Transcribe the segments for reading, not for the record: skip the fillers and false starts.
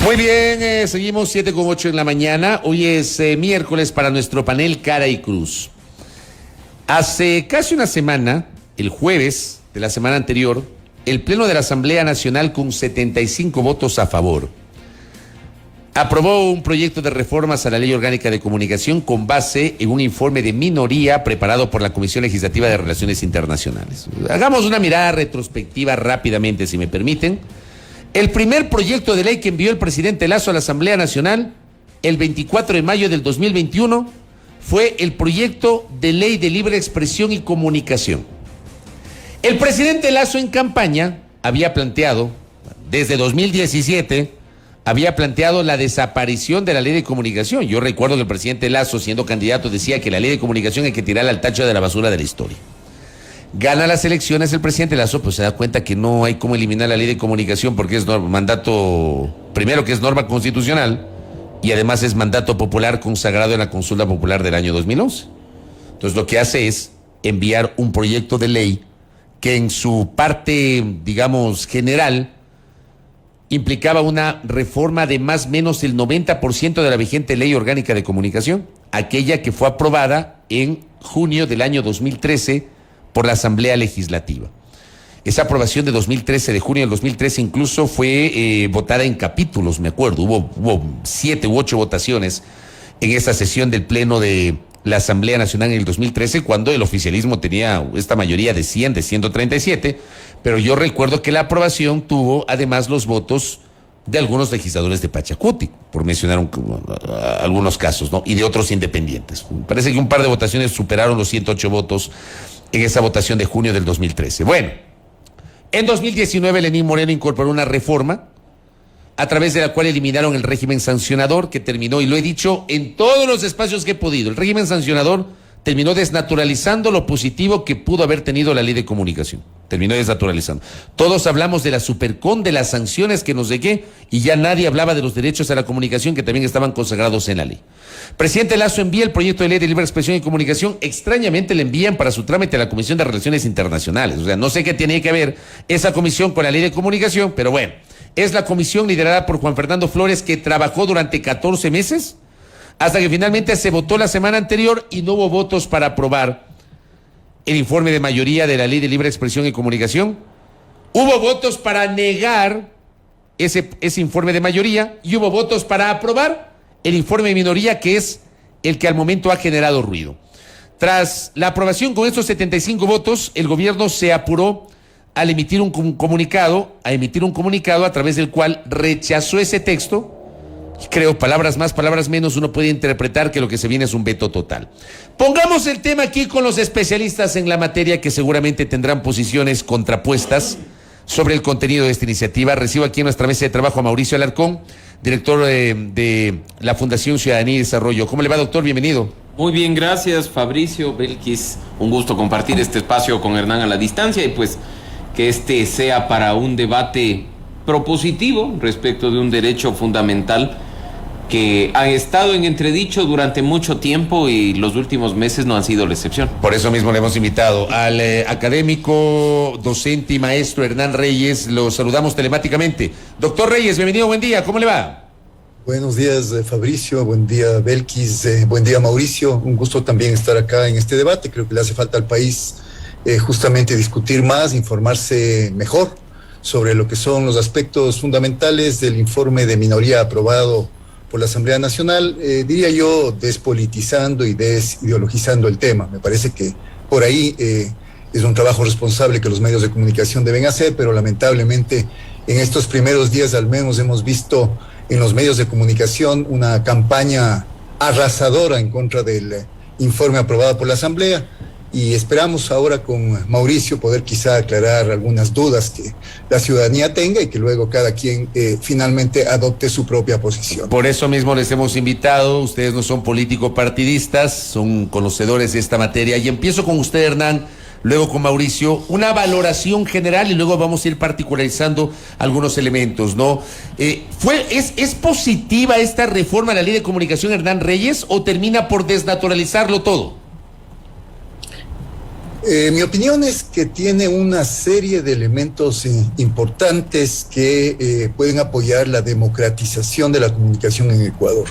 Muy bien, seguimos 7:08 en la mañana. Hoy es miércoles para nuestro panel Cara y Cruz. Hace casi una semana, el jueves de la semana anterior, el Pleno de la Asamblea Nacional, con 75 votos a favor, aprobó un proyecto de reformas a la Ley Orgánica de Comunicación con base en un informe de minoría preparado por la Comisión Legislativa de Relaciones Internacionales. Hagamos una mirada retrospectiva rápidamente, si me permiten. El primer proyecto de ley que envió el presidente Lasso a la Asamblea Nacional el 24 de mayo del 2021 fue el proyecto de ley de libre expresión y comunicación. El presidente Lasso en campaña había planteado, desde 2017, había planteado la desaparición de la ley de comunicación. Yo recuerdo que el presidente Lasso, siendo candidato, decía que la ley de comunicación hay que tirarla al tacho de la basura de la historia. Gana las elecciones el presidente Lasso, pues se da cuenta que no hay cómo eliminar la ley de comunicación porque es mandato, primero que es norma constitucional y además es mandato popular consagrado en la consulta popular del año 2011. Entonces lo que hace es enviar un proyecto de ley que en su parte, digamos, general, implicaba una reforma de más o menos el 90% de la vigente ley orgánica de comunicación, aquella que fue aprobada en junio del año 2013 por la Asamblea Legislativa. Esa aprobación de 2013, de junio del 2013, incluso fue votada en capítulos, me acuerdo. Hubo 7 u 8 votaciones en esa sesión del Pleno de la Asamblea Nacional en el 2013, cuando el oficialismo tenía esta mayoría de 100, de 137, pero yo recuerdo que la aprobación tuvo además los votos de algunos legisladores de Pachacuti, por mencionar algunos casos, ¿no? Y de otros independientes. Parece que un par de votaciones superaron los 108 votos en esa votación de junio del 2013. Bueno, en 2019 Lenín Moreno incorporó una reforma a través de la cual eliminaron el régimen sancionador, que terminó, y lo he dicho en todos los espacios que he podido, el régimen sancionador terminó desnaturalizando lo positivo que pudo haber tenido la ley de comunicación. Terminó desnaturalizando. Todos hablamos de la supercon, de las sanciones que nos dejé, y ya nadie hablaba de los derechos a la comunicación que también estaban consagrados en la ley. Presidente Lasso envía el proyecto de ley de libre expresión y comunicación. Extrañamente le envían para su trámite a la Comisión de Relaciones Internacionales. O sea, no sé qué tiene que ver esa comisión con la ley de comunicación, pero bueno, es la comisión liderada por Juan Fernando Flores, que trabajó durante 14 meses hasta que finalmente se votó la semana anterior y no hubo votos para aprobar el informe de mayoría de la Ley de Libre Expresión y Comunicación. Hubo votos para negar ese informe de mayoría y hubo votos para aprobar el informe de minoría, que es el que al momento ha generado ruido. Tras la aprobación con estos 75 votos, el gobierno se apuró al emitir un comunicado, a través del cual rechazó ese texto. Creo, palabras más, palabras menos, uno puede interpretar que lo que se viene es un veto total. Pongamos el tema aquí con los especialistas en la materia, que seguramente tendrán posiciones contrapuestas sobre el contenido de esta iniciativa. Recibo aquí en nuestra mesa de trabajo a Mauricio Alarcón, director de la Fundación Ciudadanía y Desarrollo. ¿Cómo le va, doctor? Bienvenido. Muy bien, gracias, Fabricio, Belkis. Un gusto compartir este espacio con Hernán a la distancia y pues que este sea para un debate propositivo respecto de un derecho fundamental que ha estado en entredicho durante mucho tiempo y los últimos meses no han sido la excepción. Por eso mismo le hemos invitado al académico, docente y maestro Hernán Reyes. Lo saludamos telemáticamente. Doctor Reyes, bienvenido, buen día, ¿cómo le va? Buenos días, Fabricio, buen día, Belkis, buen día, Mauricio. Un gusto también estar acá en este debate. Creo que le hace falta al país justamente discutir más, informarse mejor sobre lo que son los aspectos fundamentales del informe de minoría aprobado por la Asamblea Nacional, diría yo, despolitizando y desideologizando el tema. Me parece que por ahí es un trabajo responsable que los medios de comunicación deben hacer, pero lamentablemente en estos primeros días al menos hemos visto en los medios de comunicación una campaña arrasadora en contra del informe aprobado por la Asamblea, y esperamos ahora con Mauricio poder quizá aclarar algunas dudas que la ciudadanía tenga y que luego cada quien finalmente adopte su propia posición. Por eso mismo les hemos invitado. Ustedes no son político partidistas, son conocedores de esta materia, y empiezo con usted, Hernán, luego con Mauricio, una valoración general y luego vamos a ir particularizando algunos elementos, ¿no? ¿Es positiva esta reforma a la ley de comunicación, Hernán Reyes, o termina por desnaturalizarlo todo? Mi opinión es que tiene una serie de elementos importantes que pueden apoyar la democratización de la comunicación en Ecuador.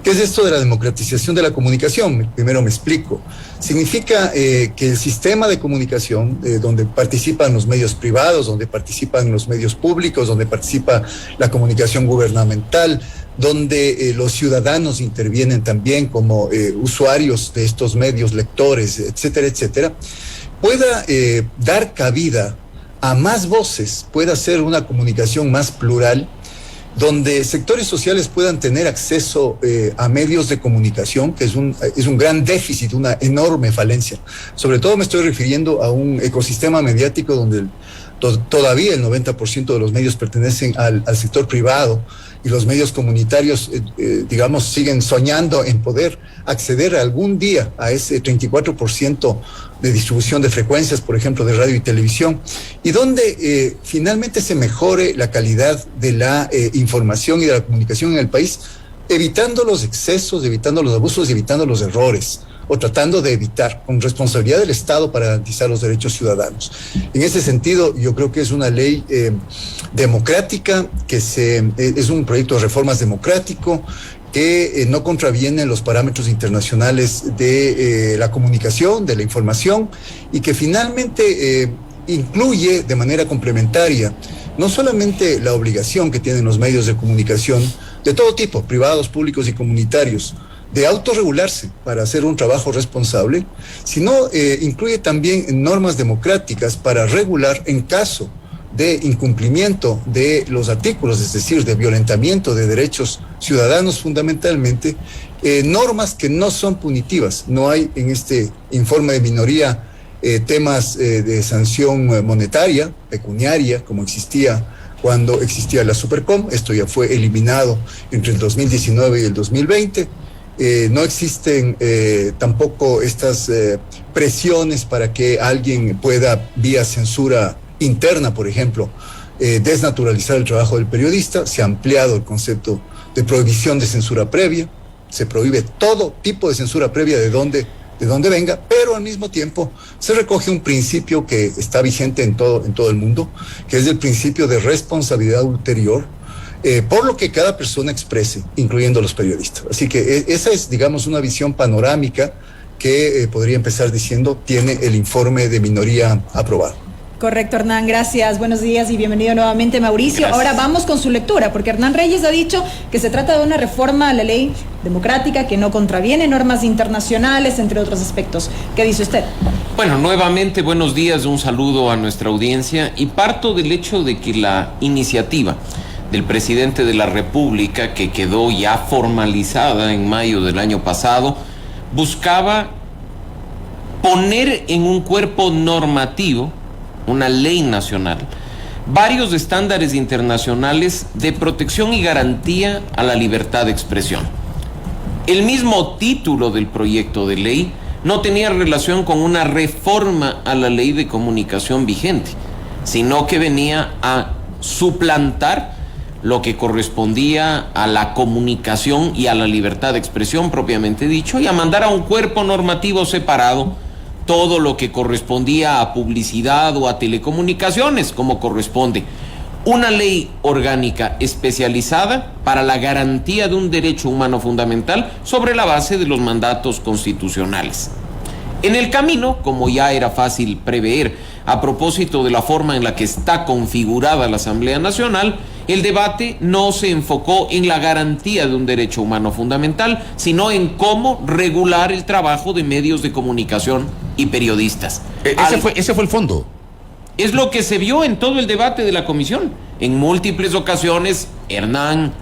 ¿Qué es esto de la democratización de la comunicación? Primero me explico. Significa que el sistema de comunicación, donde participan los medios privados, donde participan los medios públicos, donde participa la comunicación gubernamental, donde los ciudadanos intervienen también como usuarios de estos medios, lectores, etcétera, etcétera, pueda dar cabida a más voces, pueda ser una comunicación más plural, donde sectores sociales puedan tener acceso a medios de comunicación, que es un gran déficit, una enorme falencia. Sobre todo me estoy refiriendo a un ecosistema mediático donde todavía el 90% de los medios pertenecen al sector privado, y los medios comunitarios, digamos, siguen soñando en poder acceder algún día a ese 34% de distribución de frecuencias, por ejemplo, de radio y televisión, y donde finalmente se mejore la calidad de la información y de la comunicación en el país, evitando los excesos, evitando los abusos y evitando los errores, o tratando de evitar, con responsabilidad del Estado para garantizar los derechos ciudadanos. En ese sentido, yo creo que es una ley democrática, es un proyecto de reformas democrático, que no contraviene los parámetros internacionales de la comunicación, de la información, y que finalmente incluye de manera complementaria no solamente la obligación que tienen los medios de comunicación de todo tipo, privados, públicos y comunitarios, de autorregularse para hacer un trabajo responsable, sino incluye también normas democráticas para regular en caso de incumplimiento de los artículos, es decir, de violentamiento de derechos ciudadanos fundamentalmente, normas que no son punitivas. No hay en este informe de minoría temas de sanción monetaria, pecuniaria, como existía cuando existía la Supercom. Esto ya fue eliminado entre el 2019 y el 2020. No existen tampoco estas presiones para que alguien pueda, vía censura interna, por ejemplo, desnaturalizar el trabajo del periodista. Se ha ampliado el concepto de prohibición de censura previa. Se prohíbe todo tipo de censura previa de donde venga, pero al mismo tiempo se recoge un principio que está vigente en todo el mundo, que es el principio de responsabilidad ulterior, por lo que cada persona exprese, incluyendo los periodistas. Así que esa es, digamos, una visión panorámica que podría empezar diciendo tiene el informe de minoría aprobado. Correcto, Hernán, gracias. Buenos días y bienvenido nuevamente, Mauricio. Gracias. Ahora vamos con su lectura, porque Hernán Reyes ha dicho que se trata de una reforma a la ley democrática que no contraviene normas internacionales, entre otros aspectos. ¿Qué dice usted? Bueno, nuevamente buenos días, un saludo a nuestra audiencia, y parto del hecho de que la iniciativa del presidente de la República, que quedó ya formalizada en mayo del año pasado, buscaba poner en un cuerpo normativo, una ley nacional, varios estándares internacionales de protección y garantía a la libertad de expresión. El mismo título del proyecto de ley no tenía relación con una reforma a la ley de comunicación vigente, sino que venía a suplantar lo que correspondía a la comunicación y a la libertad de expresión propiamente dicho, y a mandar a un cuerpo normativo separado todo lo que correspondía a publicidad o a telecomunicaciones, como corresponde. Una ley orgánica especializada para la garantía de un derecho humano fundamental sobre la base de los mandatos constitucionales. En el camino, como ya era fácil prever, a propósito de la forma en la que está configurada la Asamblea Nacional, el debate no se enfocó en la garantía de un derecho humano fundamental, sino en cómo regular el trabajo de medios de comunicación y periodistas. Ese fue el fondo. Es lo que se vio en todo el debate de la comisión. En múltiples ocasiones, Hernán,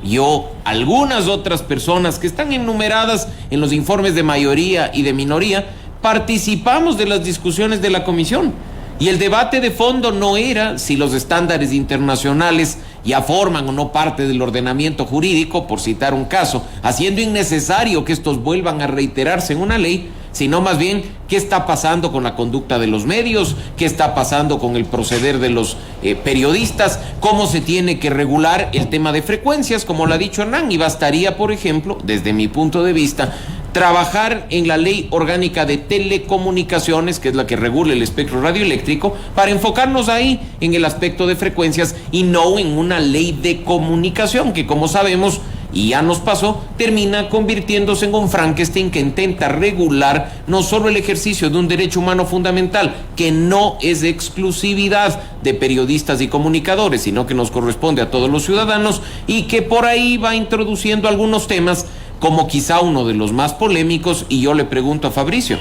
yo, algunas otras personas que están enumeradas en los informes de mayoría y de minoría, participamos de las discusiones de la comisión. Y el debate de fondo no era si los estándares internacionales ya forman o no parte del ordenamiento jurídico, por citar un caso, haciendo innecesario que estos vuelvan a reiterarse en una ley, sino más bien qué está pasando con la conducta de los medios, qué está pasando con el proceder de los periodistas, cómo se tiene que regular el tema de frecuencias, como lo ha dicho Hernán, y bastaría, por ejemplo, desde mi punto de vista, trabajar en la ley orgánica de telecomunicaciones, que es la que regula el espectro radioeléctrico, para enfocarnos ahí en el aspecto de frecuencias y no en una ley de comunicación que, como sabemos, y ya nos pasó, termina convirtiéndose en un Frankenstein que intenta regular no solo el ejercicio de un derecho humano fundamental, que no es de exclusividad de periodistas y comunicadores, sino que nos corresponde a todos los ciudadanos, y que por ahí va introduciendo algunos temas, como quizá uno de los más polémicos, y yo le pregunto a Fabricio,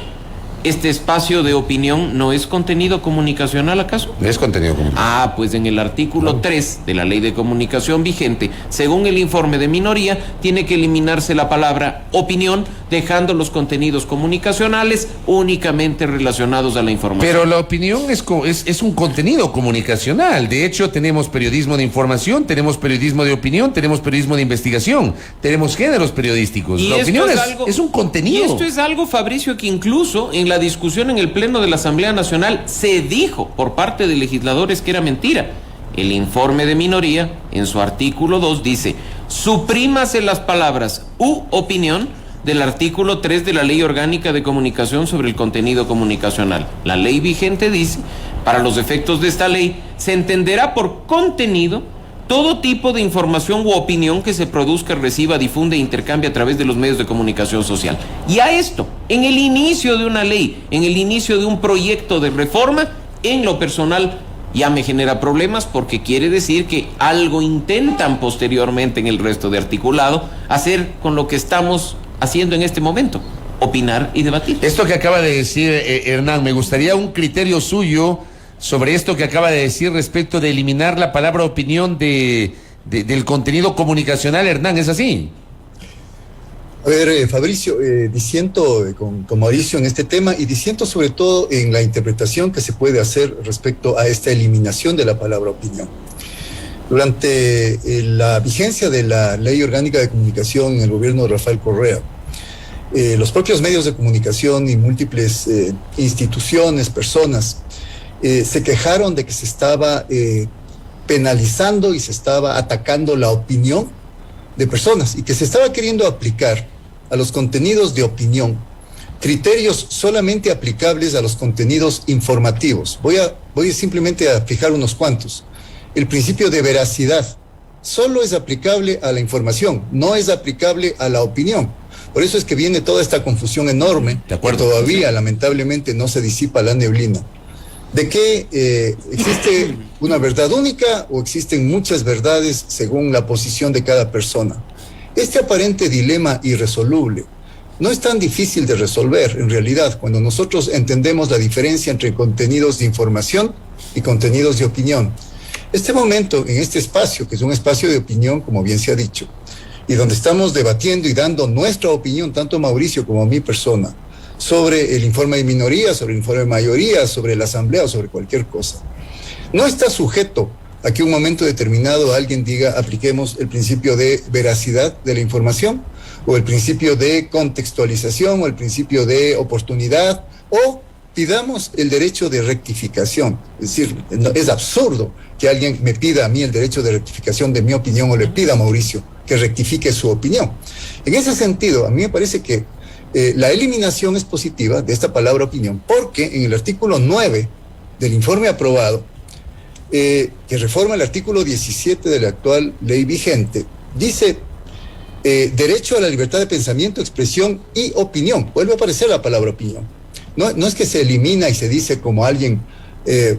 ¿este espacio de opinión no es contenido comunicacional acaso? No es contenido comunicacional. Pues en el artículo 3 de la ley de comunicación vigente, según el informe de minoría, tiene que eliminarse la palabra opinión, dejando los contenidos comunicacionales únicamente relacionados a la información. Pero la opinión es un contenido comunicacional. De hecho, tenemos periodismo de información, tenemos periodismo de opinión, tenemos periodismo de investigación, tenemos géneros periodísticos. La opinión es un contenido. Y esto es algo, Fabricio, que incluso en la discusión en el Pleno de la Asamblea Nacional se dijo por parte de legisladores que era mentira. El informe de minoría, en su artículo 2, dice: suprímase las palabras u opinión del artículo 3 de la Ley Orgánica de Comunicación sobre el Contenido Comunicacional. La ley vigente dice: para los efectos de esta ley, se entenderá por contenido todo tipo de información u opinión que se produzca, reciba, difunda e intercambie a través de los medios de comunicación social. Y a esto, en el inicio de una ley, en el inicio de un proyecto de reforma, en lo personal ya me genera problemas, porque quiere decir que algo intentan posteriormente en el resto de articulado hacer con lo que estamos haciendo en este momento: opinar y debatir. Esto que acaba de decir Hernán, me gustaría un criterio suyo sobre esto que acaba de decir respecto de eliminar la palabra opinión del contenido comunicacional. Hernán, ¿es así? A ver, Fabricio, disiento con Mauricio en este tema, y disiento sobre todo en la interpretación que se puede hacer respecto a esta eliminación de la palabra opinión. Durante la vigencia de la Ley Orgánica de Comunicación en el gobierno de Rafael Correa, los propios medios de comunicación y múltiples instituciones, personas, se quejaron de que se estaba penalizando y se estaba atacando la opinión de personas, y que se estaba queriendo aplicar a los contenidos de opinión criterios solamente aplicables a los contenidos informativos. Voy simplemente a fijar unos cuantos. El principio de veracidad solo es aplicable a la información, no es aplicable a la opinión. Por eso es que viene toda esta confusión enorme, que todavía lamentablemente no se disipa la neblina, de que existe una verdad única o existen muchas verdades según la posición de cada persona. Este aparente dilema irresoluble no es tan difícil de resolver en realidad, cuando nosotros entendemos la diferencia entre contenidos de información y contenidos de opinión. Este momento, en este espacio, que es un espacio de opinión, como bien se ha dicho, y donde estamos debatiendo y dando nuestra opinión, tanto Mauricio como mi persona, sobre el informe de minoría, sobre el informe de mayoría, sobre la asamblea o sobre cualquier cosa, no está sujeto a que un momento determinado alguien diga: apliquemos el principio de veracidad de la información, o el principio de contextualización, o el principio de oportunidad, o pidamos el derecho de rectificación. Es decir, es absurdo que alguien me pida a mí el derecho de rectificación de mi opinión, o le pida a Mauricio que rectifique su opinión. En ese sentido, a mí me parece que la eliminación es positiva de esta palabra opinión, porque en el artículo 9 del informe aprobado, que reforma el artículo 17 de la actual ley vigente, dice derecho a la libertad de pensamiento, expresión y opinión. Vuelve a aparecer la palabra opinión. No es que se elimina y se dice como alguien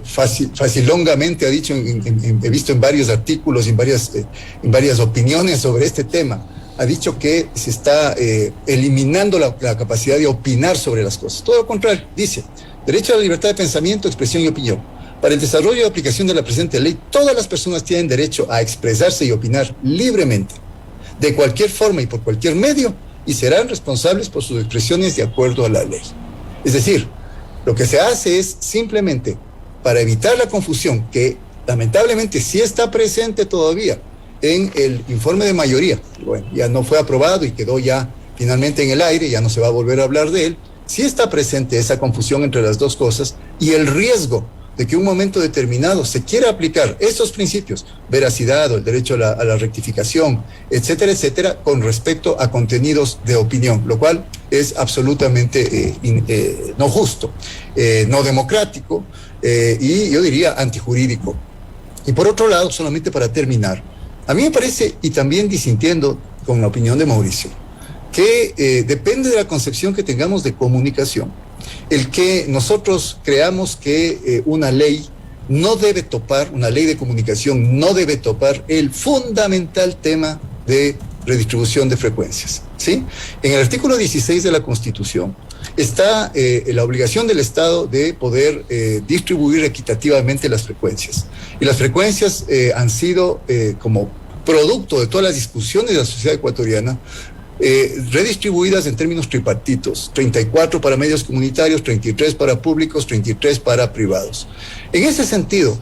facilongamente ha dicho, he visto en varios artículos y en varias opiniones sobre este tema, ha dicho que se está eliminando la capacidad de opinar sobre las cosas. Todo lo contrario, dice derecho a la libertad de pensamiento, expresión y opinión. Para el desarrollo y aplicación de la presente ley, todas las personas tienen derecho a expresarse y opinar libremente, de cualquier forma y por cualquier medio, y serán responsables por sus expresiones de acuerdo a la ley. Es decir, lo que se hace es simplemente, para evitar la confusión, que lamentablemente sí está presente todavía en el informe de mayoría, bueno, ya no fue aprobado y quedó ya finalmente en el aire, ya no se va a volver a hablar de él, sí está presente esa confusión entre las dos cosas y el riesgo de que en un momento determinado se quiera aplicar estos principios, veracidad o el derecho a la rectificación, etcétera, etcétera, con respecto a contenidos de opinión, lo cual es absolutamente no justo, no democrático y yo diría antijurídico. Y por otro lado, solamente para terminar, a mí me parece, y también disintiendo con la opinión de Mauricio, que depende de la concepción que tengamos de comunicación, el que nosotros creamos que una ley no debe topar, una ley de comunicación no debe topar el fundamental tema de redistribución de frecuencias, ¿sí? En el artículo 16 de la Constitución está la obligación del Estado de poder distribuir equitativamente las frecuencias. Y las frecuencias han sido, como producto de todas las discusiones de la sociedad ecuatoriana, redistribuidas en términos tripartitos, 34 para medios comunitarios, 33 para públicos, 33 para privados. En ese sentido,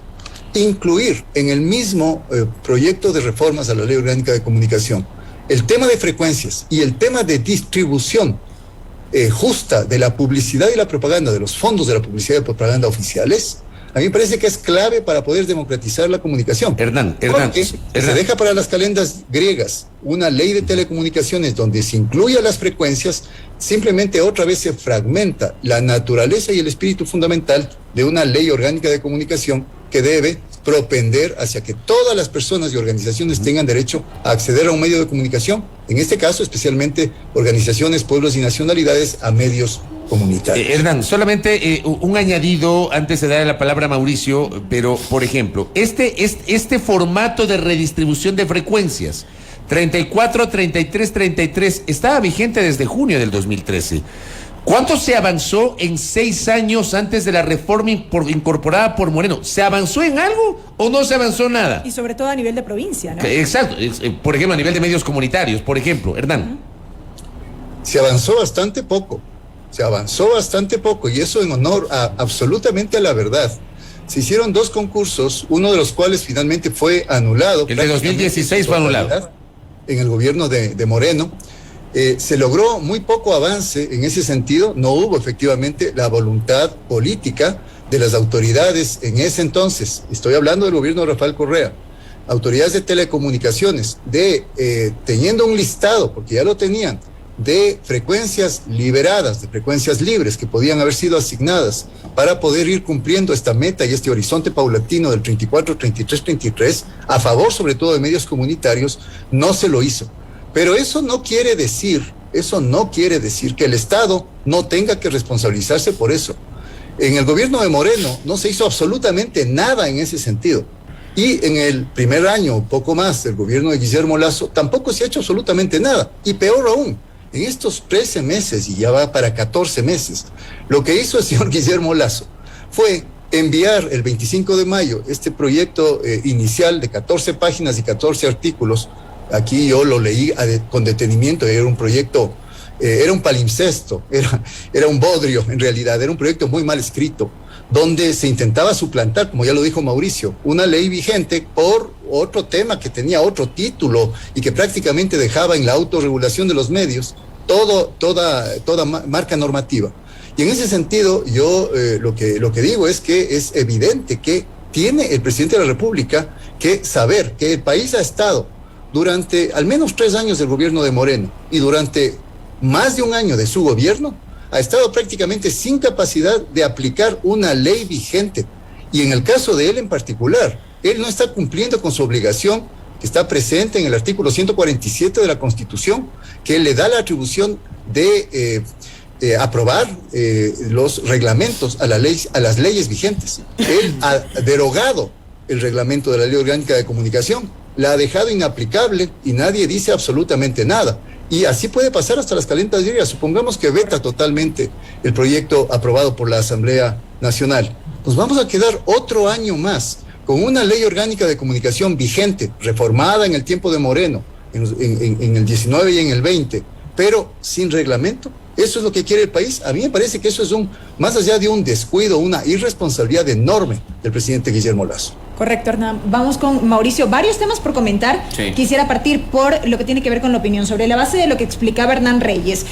incluir en el mismo proyecto de reformas a la Ley Orgánica de Comunicación el tema de frecuencias y el tema de distribución justa de la publicidad y la propaganda, de los fondos de la publicidad y propaganda oficiales, a mí me parece que es clave para poder democratizar la comunicación. Hernán. Se deja para las calendas griegas una ley de telecomunicaciones donde se incluya las frecuencias, simplemente otra vez se fragmenta la naturaleza y el espíritu fundamental de una ley orgánica de comunicación que debe propender hacia que todas las personas y organizaciones tengan derecho a acceder a un medio de comunicación, en este caso especialmente organizaciones, pueblos y nacionalidades, a medios comunitarios. Hernán, solamente un añadido antes de darle la palabra a Mauricio, pero por ejemplo, este formato de redistribución de frecuencias, 34, 33, 33, estaba vigente desde junio del 2013. ¿Cuánto se avanzó en 6 años antes de la reforma incorporada por Moreno? ¿Se avanzó en algo o no se avanzó nada? Y sobre todo a nivel de provincia, ¿no? Exacto, por ejemplo, a nivel de medios comunitarios, por ejemplo, Hernán. Se avanzó bastante poco, y eso en honor absolutamente a la verdad. Se hicieron 2 concursos, uno de los cuales finalmente fue anulado. El de 2016 fue anulado. En el gobierno de Moreno. Se logró muy poco avance en ese sentido, no hubo efectivamente la voluntad política de las autoridades en ese entonces, estoy hablando del gobierno de Rafael Correa, autoridades de telecomunicaciones, teniendo un listado, porque ya lo tenían, de frecuencias liberadas, de frecuencias libres que podían haber sido asignadas para poder ir cumpliendo esta meta y este horizonte paulatino del 34, 33, 33, a favor sobre todo de medios comunitarios, no se lo hizo. Pero eso no quiere decir que el Estado no tenga que responsabilizarse por eso. En el gobierno de Moreno no se hizo absolutamente nada en ese sentido. Y en el primer año, poco más, del gobierno de Guillermo Lasso, tampoco se ha hecho absolutamente nada. Y peor aún, en estos 13 meses, y ya va para 14 meses, lo que hizo el señor Guillermo Lasso fue enviar el 25 de mayo este proyecto inicial de 14 páginas y 14 artículos. Aquí yo lo leí con detenimiento, era un proyecto, era un palimpsesto, era un bodrio en realidad, era un proyecto muy mal escrito, donde se intentaba suplantar, como ya lo dijo Mauricio, una ley vigente por otro tema que tenía otro título y que prácticamente dejaba en la autorregulación de los medios toda marca normativa. Y en ese sentido, yo lo que digo es que es evidente que tiene el presidente de la República que saber que el país ha estado durante al menos 3 años del gobierno de Moreno y durante más de un año de su gobierno, ha estado prácticamente sin capacidad de aplicar una ley vigente. Y en el caso de él en particular, él no está cumpliendo con su obligación que está presente en el artículo 147 de la Constitución, que le da la atribución de aprobar los reglamentos a las leyes vigentes. Él ha derogado el reglamento de la Ley Orgánica de Comunicación, la ha dejado inaplicable y nadie dice absolutamente nada. Y así puede pasar hasta las calentas griegas. Supongamos que veta totalmente el proyecto aprobado por la Asamblea Nacional. Nos vamos a quedar otro año más con una ley orgánica de comunicación vigente, reformada en el tiempo de Moreno, en el 19 y en el 20, pero sin reglamento. ¿Eso es lo que quiere el país? A mí me parece que eso es más allá de un descuido, una irresponsabilidad enorme del presidente Guillermo Lasso. Correcto, Hernán. Vamos con Mauricio. Varios temas por comentar. Sí. Quisiera partir por lo que tiene que ver con la opinión, sobre la base de lo que explicaba Hernán Reyes,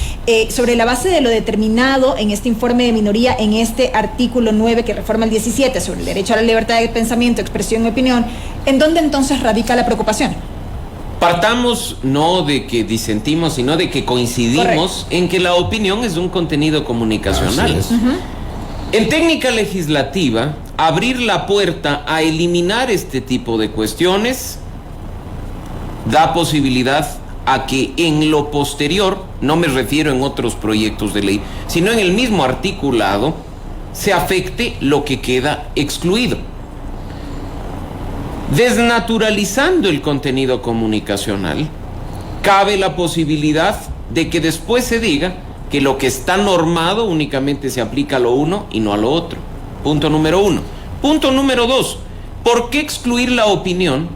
sobre la base de lo determinado en este informe de minoría, en este artículo 9 que reforma el 17, sobre el derecho a la libertad de pensamiento, expresión y opinión. ¿En dónde entonces radica la preocupación? Partamos no de que disentimos, sino de que coincidimos en que la opinión es un contenido comunicacional. Así es. En técnica legislativa, abrir la puerta a eliminar este tipo de cuestiones da posibilidad a que en lo posterior, no me refiero en otros proyectos de ley, sino en el mismo articulado, se afecte lo que queda excluido. Desnaturalizando el contenido comunicacional, cabe la posibilidad de que después se diga que lo que está normado únicamente se aplica a lo uno y no a lo otro. Punto número 1. Punto número 2. ¿Por qué excluir la opinión,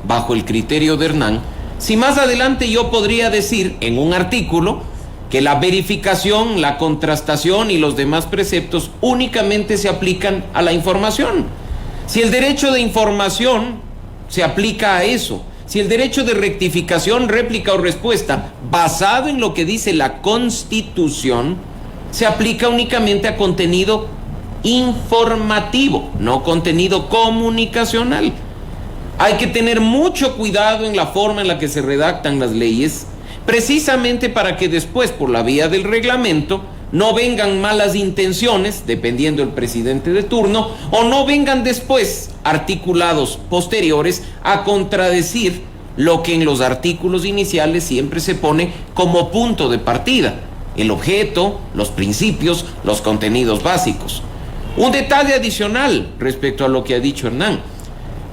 bajo el criterio de Hernán, si más adelante yo podría decir en un artículo que la verificación, la contrastación y los demás preceptos únicamente se aplican a la información? Si el derecho de información se aplica a eso, si el derecho de rectificación, réplica o respuesta, basado en lo que dice la Constitución, se aplica únicamente a contenido informativo, no contenido comunicacional. Hay que tener mucho cuidado en la forma en la que se redactan las leyes, precisamente para que después, por la vía del reglamento, no vengan malas intenciones, dependiendo del presidente de turno, o no vengan después articulados posteriores a contradecir lo que en los artículos iniciales siempre se pone como punto de partida: el objeto, los principios, los contenidos básicos. Un detalle adicional respecto a lo que ha dicho Hernán: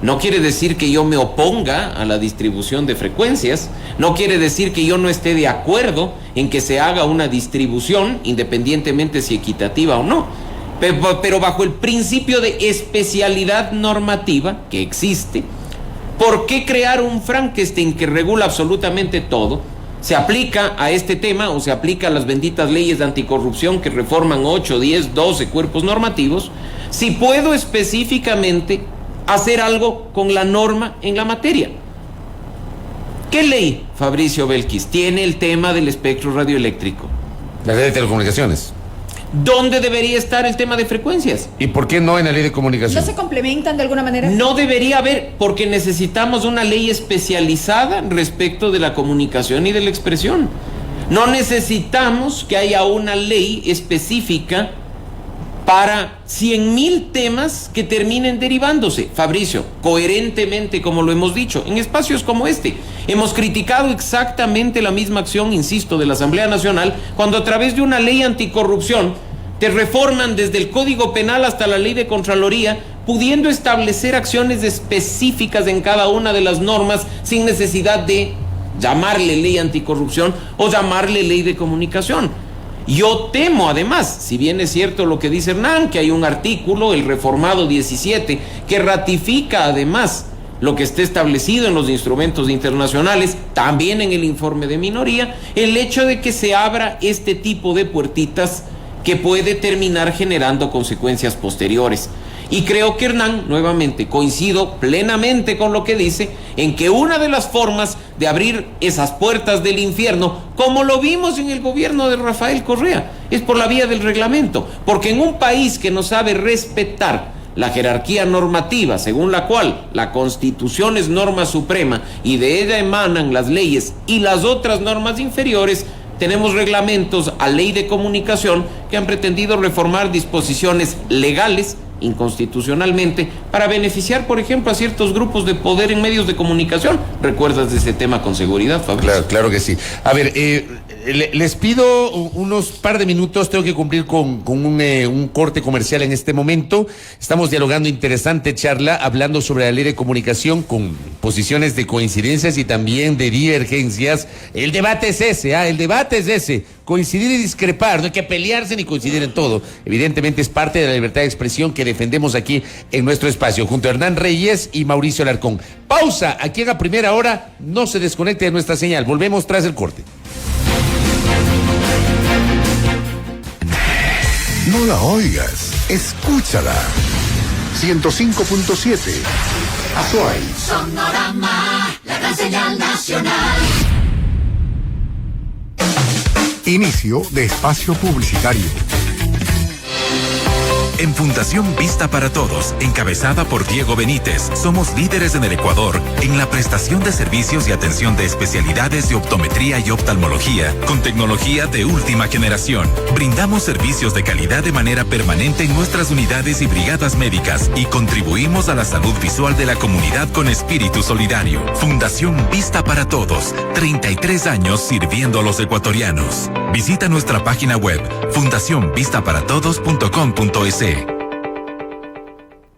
no quiere decir que yo me oponga a la distribución de frecuencias, no quiere decir que yo no esté de acuerdo en que se haga una distribución, independientemente si equitativa o no, pero bajo el principio de especialidad normativa que existe. ¿Por qué crear un Frankenstein que regula absolutamente todo? ¿Se aplica a este tema o se aplica a las benditas leyes de anticorrupción que reforman 8, 10, 12 cuerpos normativos, si puedo específicamente hacer algo con la norma en la materia? ¿Qué ley, Fabricio Belkis, tiene el tema del espectro radioeléctrico? La ley de telecomunicaciones. ¿Dónde debería estar el tema de frecuencias? ¿Y por qué no en la ley de comunicación? ¿No se complementan de alguna manera? No debería haber, porque necesitamos una ley especializada respecto de la comunicación y de la expresión. No necesitamos que haya una ley específica para 100,000 temas que terminen derivándose. Fabricio, coherentemente, como lo hemos dicho, en espacios como este, hemos criticado exactamente la misma acción, insisto, de la Asamblea Nacional, cuando a través de una ley anticorrupción te reforman desde el Código Penal hasta la ley de Contraloría, pudiendo establecer acciones específicas en cada una de las normas sin necesidad de llamarle ley anticorrupción o llamarle ley de comunicación. Yo temo, además, si bien es cierto lo que dice Hernán, que hay un artículo, el reformado 17, que ratifica además lo que esté establecido en los instrumentos internacionales, también en el informe de minoría, el hecho de que se abra este tipo de puertitas que puede terminar generando consecuencias posteriores. Y creo que Hernán, nuevamente, coincido plenamente con lo que dice, en que una de las formas de abrir esas puertas del infierno, como lo vimos en el gobierno de Rafael Correa, es por la vía del reglamento. Porque en un país que no sabe respetar la jerarquía normativa, según la cual la Constitución es norma suprema y de ella emanan las leyes y las otras normas inferiores, tenemos reglamentos a ley de comunicación que han pretendido reformar disposiciones legales inconstitucionalmente para beneficiar, por ejemplo, a ciertos grupos de poder en medios de comunicación. ¿Recuerdas de ese tema con seguridad, Fabricio? Claro, claro que sí. A ver, les pido unos par de minutos, tengo que cumplir con un corte comercial en este momento. Estamos dialogando, interesante charla, hablando sobre la ley de comunicación con posiciones de coincidencias y también de divergencias. El debate es ese, el debate es ese. Coincidir y discrepar, no hay que pelearse ni coincidir en todo. Evidentemente es parte de la libertad de expresión que defendemos aquí en nuestro espacio, junto a Hernán Reyes y Mauricio Alarcón. Pausa, aquí en la primera hora, no se desconecte de nuestra señal, volvemos tras el corte. No la oigas, escúchala. 105.7. Azuay. Sonorama, la gran señal nacional. Inicio de espacio publicitario. En Fundación Vista para Todos, encabezada por Diego Benítez, somos líderes en el Ecuador en la prestación de servicios y atención de especialidades de optometría y oftalmología con tecnología de última generación. Brindamos servicios de calidad de manera permanente en nuestras unidades y brigadas médicas y contribuimos a la salud visual de la comunidad con espíritu solidario. Fundación Vista para Todos, 33 años sirviendo a los ecuatorianos. Visita nuestra página web fundacionvistaparatodos.com.es.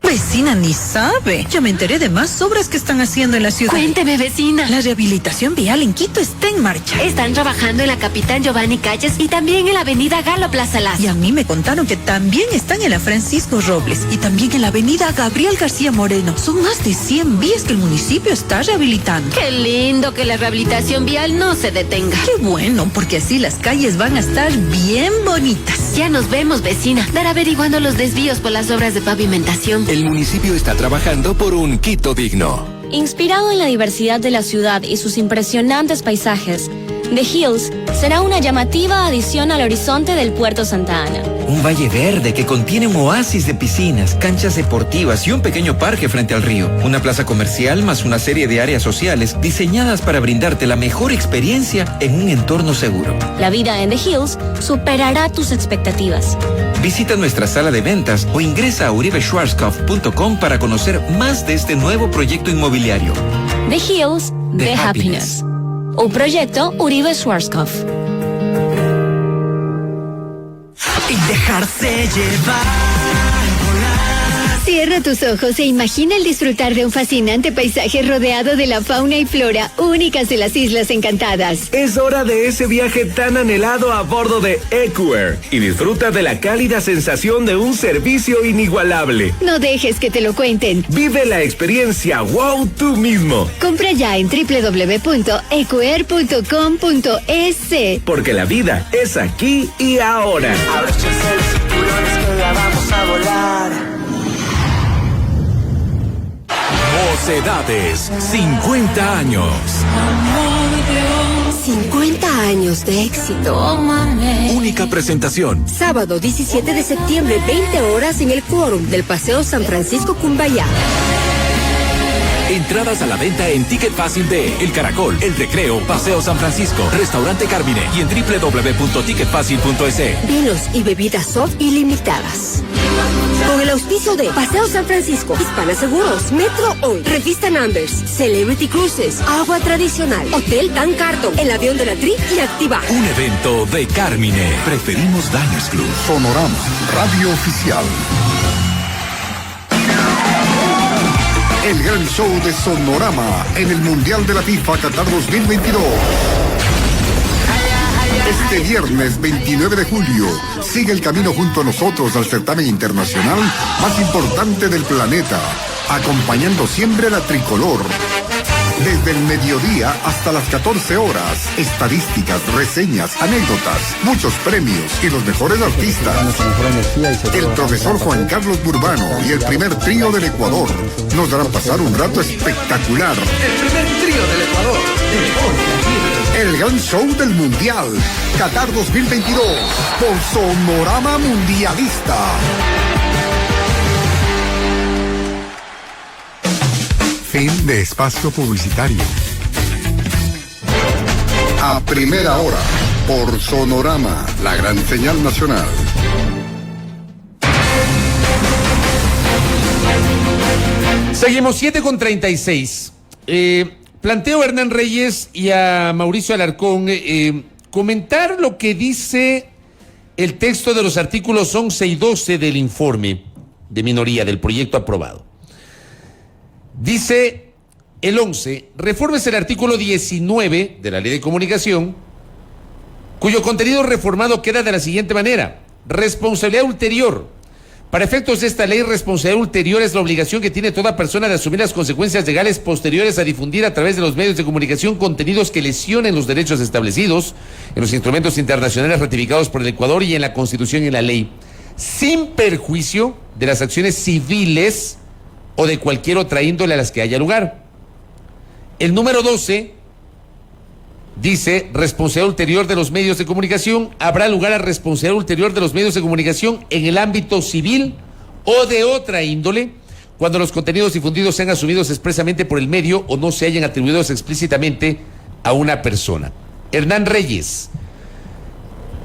Vecina, ni sabe. Ya me enteré de más obras que están haciendo en la ciudad. Cuénteme, vecina. La rehabilitación vial en Quito está en marcha. Están trabajando en la Capitán Giovanni Calles y también en la avenida Galo Plaza Lazo. Y a mí me contaron que también están en la Francisco Robles y también en la avenida Gabriel García Moreno. Son más de 100 vías que el municipio está rehabilitando. Qué lindo que la rehabilitación vial no se detenga. Qué bueno, porque así las calles van a estar bien bonitas. Ya nos vemos, vecina. Dar averiguando los desvíos por las obras de pavimentación. El municipio está trabajando por un Quito digno. Inspirado en la diversidad de la ciudad y sus impresionantes paisajes, The Hills será una llamativa adición al horizonte del Puerto Santa Ana. Un valle verde que contiene un oasis de piscinas, canchas deportivas y un pequeño parque frente al río. Una plaza comercial más una serie de áreas sociales diseñadas para brindarte la mejor experiencia en un entorno seguro. La vida en The Hills superará tus expectativas. Visita nuestra sala de ventas o ingresa a uribeschwarzkopf.com para conocer más de este nuevo proyecto inmobiliario. The Hills, The Happiness. Un proyecto Uribe Schwarzkopf. Y dejarse llevar. Cierra tus ojos e imagina el disfrutar de un fascinante paisaje rodeado de la fauna y flora únicas de las Islas Encantadas. Es hora de ese viaje tan anhelado a bordo de EcoAir y disfruta de la cálida sensación de un servicio inigualable. No dejes que te lo cuenten. Vive la experiencia wow tú mismo. Compra ya en www.ecoair.com.es. Porque la vida es aquí y ahora. Abróchense los cinturones que ya vamos a volar. Mocedades, 50 años. 50 años de éxito. Única presentación. Sábado 17 de septiembre, 20 horas en el Quórum del Paseo San Francisco Cumbayá. Entradas a la venta en Ticket Fácil de El Caracol, El Recreo, Paseo San Francisco, Restaurante Carmine y en www.ticketfacil.es. Vinos y bebidas soft ilimitadas. Con el auspicio de Paseo San Francisco, Hispana Seguros, Metro Hoy, Revista Numbers, Celebrity Cruises, Agua Tradicional, Hotel Tan Carton, El Avión de la Tri y Activa. Un evento de Carmine. Preferimos Diners Club. Sonorama, radio oficial. El gran show de Sonorama en el Mundial de la FIFA Qatar 2022. Este viernes 29 de julio, sigue el camino junto a nosotros al certamen internacional más importante del planeta, acompañando siempre a la tricolor. Desde el mediodía hasta las 14 horas, estadísticas, reseñas, anécdotas, muchos premios y los mejores artistas. El profesor Juan Carlos Burbano y el primer trío del Ecuador nos darán pasar un rato espectacular. El primer trío del Ecuador. El gran show del Mundial, Qatar 2022, por Sonorama Mundialista. Fin de espacio publicitario. A primera hora, por Sonorama, la gran señal nacional. Seguimos 7:36. Planteo a Hernán Reyes y a Mauricio Alarcón comentar lo que dice el texto de los artículos 11 y 12 del informe de minoría del proyecto aprobado. Dice el 11, reformes el artículo 19 de la Ley de Comunicación, cuyo contenido reformado queda de la siguiente manera: responsabilidad ulterior. Para efectos de esta ley, responsabilidad ulterior es la obligación que tiene toda persona de asumir las consecuencias legales posteriores a difundir a través de los medios de comunicación contenidos que lesionen los derechos establecidos en los instrumentos internacionales ratificados por el Ecuador y en la Constitución y en la ley. sin perjuicio de las acciones civiles o de cualquier otra índole a las que haya lugar. El número 12 dice: responsabilidad ulterior de los medios de comunicación. Habrá lugar a responsabilidad ulterior de los medios de comunicación en el ámbito civil o de otra índole, cuando los contenidos difundidos sean asumidos expresamente por el medio o no se hayan atribuidos explícitamente a una persona. Hernán Reyes,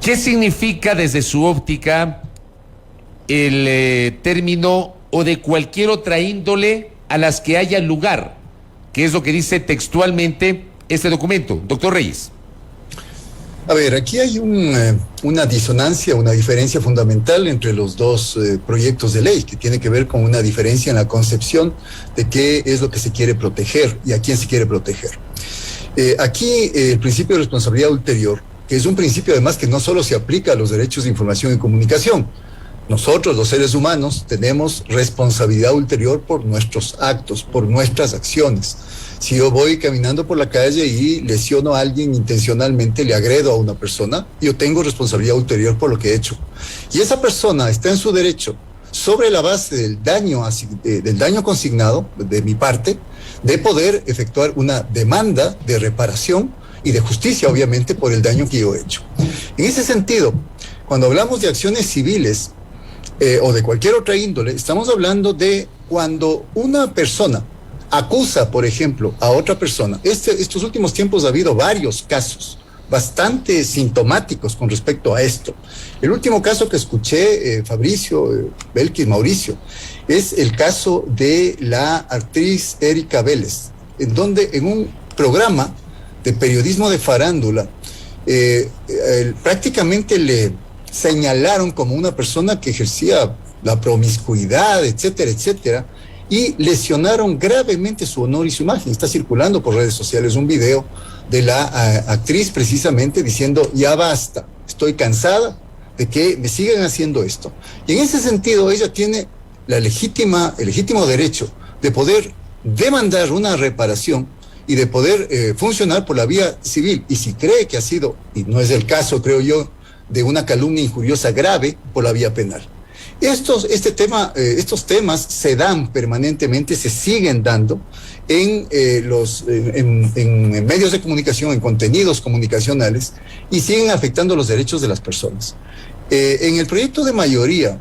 ¿qué significa desde su óptica el término o de cualquier otra índole a las que haya lugar? ¿Qué es lo que dice textualmente este documento, doctor Reyes? A ver, aquí hay una disonancia, una diferencia fundamental entre los dos proyectos de ley, que tiene que ver con una diferencia en la concepción de qué es lo que se quiere proteger y a quién se quiere proteger. Aquí el principio de responsabilidad ulterior, que es un principio además que no solo se aplica a los derechos de información y comunicación. Nosotros, los seres humanos, tenemos responsabilidad ulterior por nuestros actos, por nuestras acciones. Si yo voy caminando por la calle y lesiono a alguien intencionalmente, le agredo a una persona, yo tengo responsabilidad ulterior por lo que he hecho. Y esa persona está en su derecho, sobre la base del daño consignado de mi parte, de poder efectuar una demanda de reparación y de justicia, obviamente, por el daño que yo he hecho. En ese sentido, cuando hablamos de acciones civiles o de cualquier otra índole, estamos hablando de cuando una persona acusa, por ejemplo, a otra persona. Estos últimos tiempos ha habido varios casos bastante sintomáticos con respecto a esto. El último caso que escuché, Fabricio, Belkis, Mauricio, es el caso de la actriz Erika Vélez, en donde en un programa de periodismo de farándula prácticamente le señalaron como una persona que ejercía la promiscuidad, etcétera, etcétera, y lesionaron gravemente su honor y su imagen. Está circulando por redes sociales un video de la actriz precisamente diciendo: ya basta, estoy cansada de que me sigan haciendo esto. Y en ese sentido ella tiene el legítimo derecho de poder demandar una reparación y de poder funcionar por la vía civil. Y si cree que ha sido, y no es el caso, creo yo, de una calumnia injuriosa grave, por la vía penal. Estos temas se dan permanentemente, se siguen dando en medios de comunicación, en contenidos comunicacionales, y siguen afectando los derechos de las personas. En el proyecto de mayoría,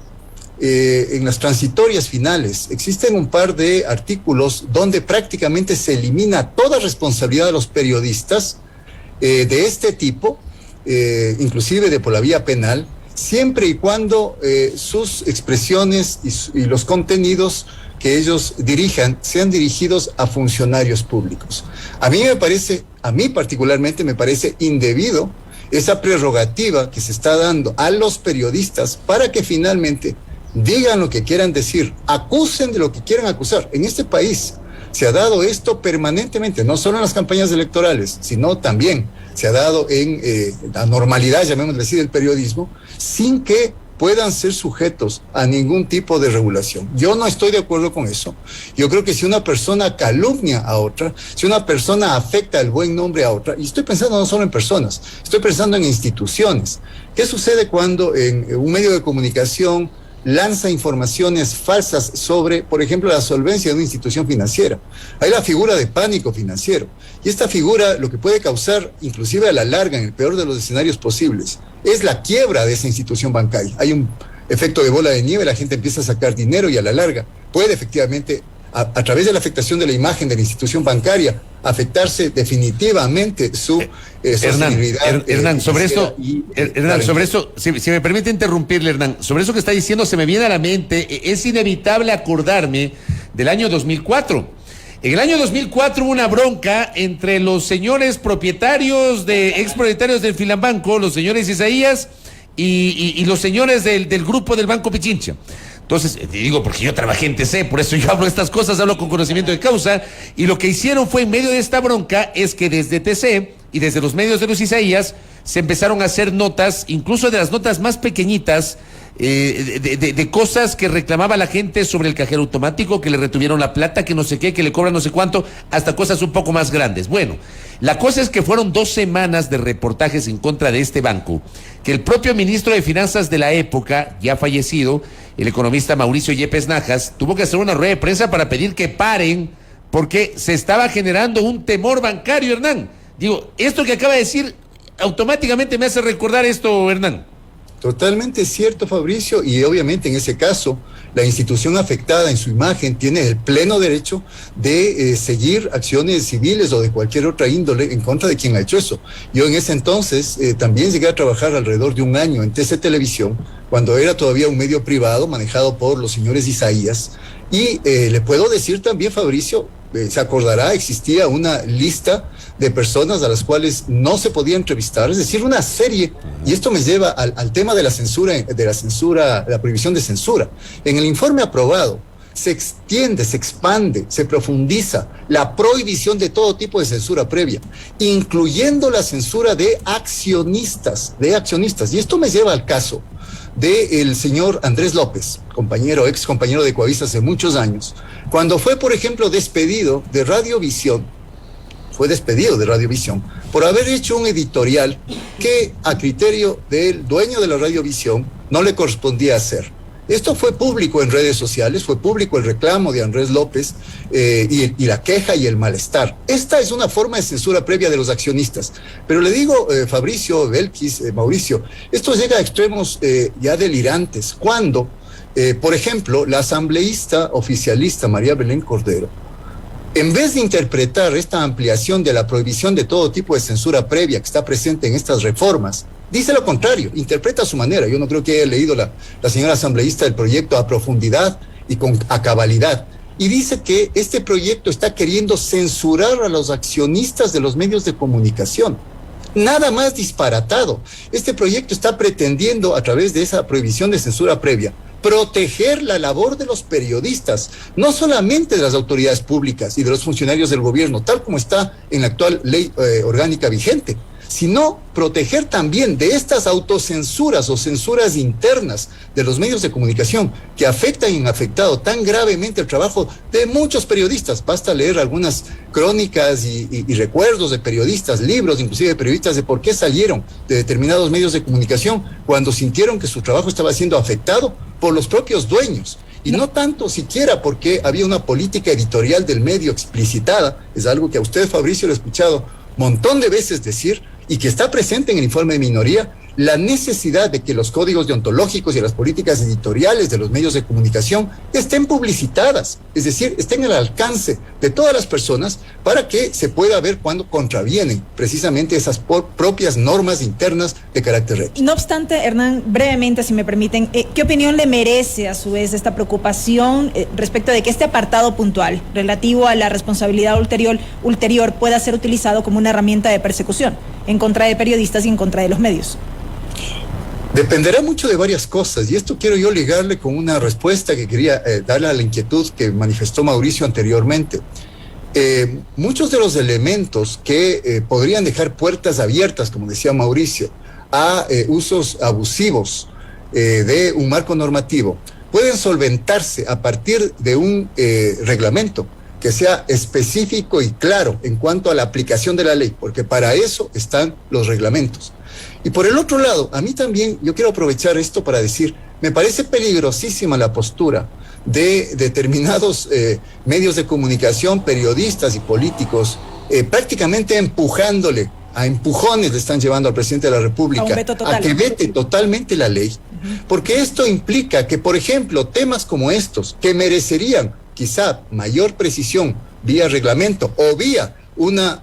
en las transitorias finales, existen un par de artículos donde prácticamente se elimina toda responsabilidad de los periodistas de este tipo, inclusive de por la vía penal, siempre y cuando sus expresiones y los contenidos que ellos dirijan sean dirigidos a funcionarios públicos. A mí particularmente me parece indebido esa prerrogativa que se está dando a los periodistas para que finalmente digan lo que quieran decir, acusen de lo que quieran acusar. En este país se ha dado esto permanentemente, no solo en las campañas electorales, sino también se ha dado en la normalidad, llamémosle así, del periodismo, sin que puedan ser sujetos a ningún tipo de regulación. Yo no estoy de acuerdo con eso. Yo creo que si una persona calumnia a otra, si una persona afecta el buen nombre a otra, y estoy pensando no solo en personas, estoy pensando en instituciones. ¿Qué sucede cuando en un medio de comunicación lanza informaciones falsas sobre, por ejemplo, la solvencia de una institución financiera? Hay la figura de pánico financiero, y esta figura lo que puede causar, inclusive a la larga, en el peor de los escenarios posibles, es la quiebra de esa institución bancaria. Hay un efecto de bola de nieve, la gente empieza a sacar dinero y a la larga puede efectivamente, a través de la afectación de la imagen de la institución bancaria, afectarse definitivamente su sostenibilidad. Hernán, sobre eso, si me permite interrumpirle, Hernán, sobre eso que está diciendo se me viene a la mente, es inevitable acordarme del año 2004. En el año 2004 hubo una bronca entre los señores expropietarios del Filambanco, los señores Isaías y los señores del grupo del Banco Pichincha. Entonces, te digo, porque yo trabajé en TC, por eso yo hablo de estas cosas, hablo con conocimiento de causa, y lo que hicieron fue, en medio de esta bronca, es que desde TC y desde los medios de Luis Isaías se empezaron a hacer notas, incluso de las notas más pequeñitas, de cosas que reclamaba la gente sobre el cajero automático, que le retuvieron la plata, que no sé qué, que le cobran no sé cuánto, hasta cosas un poco más grandes. Bueno, la cosa es que fueron 2 semanas de reportajes en contra de este banco, que el propio ministro de Finanzas de la época, ya fallecido, el economista Mauricio Yepes Najas, tuvo que hacer una rueda de prensa para pedir que paren, porque se estaba generando un temor bancario, Hernán. Digo, esto que acaba de decir automáticamente me hace recordar esto, Hernán. Totalmente cierto, Fabricio, y obviamente en ese caso la institución afectada en su imagen tiene el pleno derecho de seguir acciones civiles o de cualquier otra índole en contra de quien ha hecho eso. Yo en ese entonces también llegué a trabajar alrededor de 1 año en TC Televisión, cuando era todavía un medio privado manejado por los señores Isaías, y le puedo decir también, Fabricio, se acordará, existía una lista de personas a las cuales no se podía entrevistar, es decir, una serie, y esto me lleva al tema de la censura, la prohibición de censura. En el informe aprobado se extiende, se expande, se profundiza la prohibición de todo tipo de censura previa, incluyendo la censura de accionistas, y esto me lleva al caso del señor Andrés López, ex compañero de Coavisa hace muchos años, cuando fue, por ejemplo, despedido de Radiovisión por haber hecho un editorial que a criterio del dueño de la Radiovisión no le correspondía hacer. Esto fue público en redes sociales, fue público el reclamo de Andrés López y la queja y el malestar. Esta es una forma de censura previa de los accionistas. Pero le digo, Fabricio, Belkis, Mauricio, esto llega a extremos ya delirantes. Cuando, por ejemplo, la asambleísta oficialista María Belén Cordero, en vez de interpretar esta ampliación de la prohibición de todo tipo de censura previa que está presente en estas reformas, dice lo contrario, interpreta a su manera. Yo no creo que haya leído la señora asambleísta el proyecto a profundidad y a cabalidad. Y dice que este proyecto está queriendo censurar a los accionistas de los medios de comunicación. Nada más disparatado. Este proyecto está pretendiendo, a través de esa prohibición de censura previa, proteger la labor de los periodistas, no solamente de las autoridades públicas y de los funcionarios del gobierno, tal como está en la actual ley orgánica vigente, sino proteger también de estas autocensuras o censuras internas de los medios de comunicación que afectan y han afectado tan gravemente el trabajo de muchos periodistas. Basta leer algunas crónicas y recuerdos de periodistas, libros inclusive de periodistas de por qué salieron de determinados medios de comunicación cuando sintieron que su trabajo estaba siendo afectado por los propios dueños. Y no tanto siquiera porque había una política editorial del medio explicitada, es algo que a usted, Fabricio, lo he escuchado un montón de veces decir, y que está presente en el informe de minoría, la necesidad de que los códigos deontológicos y las políticas editoriales de los medios de comunicación estén publicitadas, es decir, estén al alcance de todas las personas para que se pueda ver cuando contravienen precisamente esas propias normas internas de carácter ético. No obstante, Hernán, brevemente, si me permiten, ¿qué opinión le merece a su vez esta preocupación respecto de que este apartado puntual relativo a la responsabilidad ulterior pueda ser utilizado como una herramienta de persecución en contra de periodistas y en contra de los medios? Dependerá mucho de varias cosas, y esto quiero yo ligarle con una respuesta que quería darle a la inquietud que manifestó Mauricio anteriormente. Muchos de los elementos que podrían dejar puertas abiertas, como decía Mauricio, a usos abusivos de un marco normativo, pueden solventarse a partir de un reglamento que sea específico y claro en cuanto a la aplicación de la ley, porque para eso están los reglamentos. Y por el otro lado, a mí también, yo quiero aprovechar esto para decir, me parece peligrosísima la postura de determinados medios de comunicación, periodistas y políticos, prácticamente empujándole, a empujones le están llevando al presidente de la República a que vete totalmente la ley, porque esto implica que, por ejemplo, temas como estos, que merecerían quizá mayor precisión vía reglamento o vía una